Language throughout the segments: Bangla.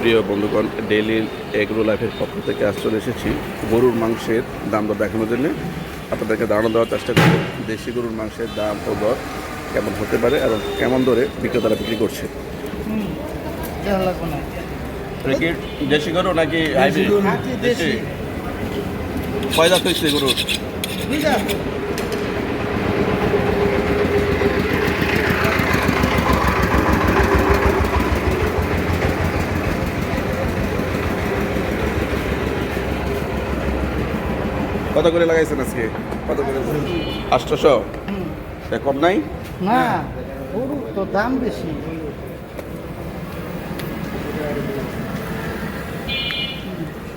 প্রিয় বন্ধুগণ, ডেইলি এগ্রো লাইফের পক্ষ থেকে আজ চলে এসেছি গরুর মাংসের দাম দর দেখানোর জন্য। আপনাদেরকে ধারণা দেওয়ার চেষ্টা করব দেশি গরুর মাংসের দাম ও দর কেমন হতে পারে এবং কেমন দরে বিক্রেতারা বিক্রি করছে। দেশি গরু নাকি দেশি? কয় দাঁত হয়েছে গরুর? কত করে লাগাইছেন আজকে? কত করে? 800। কম নাই না, গরু তো দাম বেশি।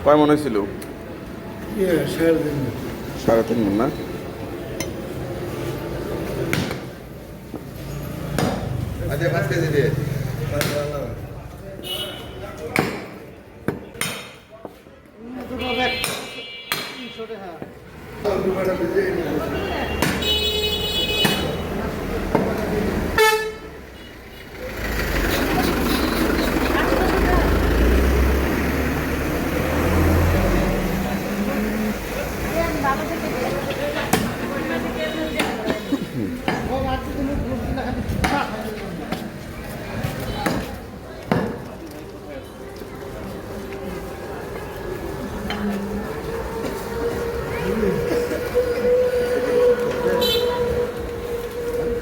কয় মনে হয়েছিল? 3.5 মন না?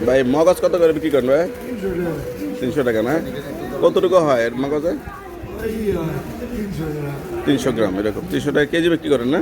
ভাই মগজ কত করে বিক্রি করেন ভাই? 300 টাকা না? কতটুকু হয় এর মগজে? 300 গ্রাম এরকম। 300 টাকা কেজি বিক্রি করেন না?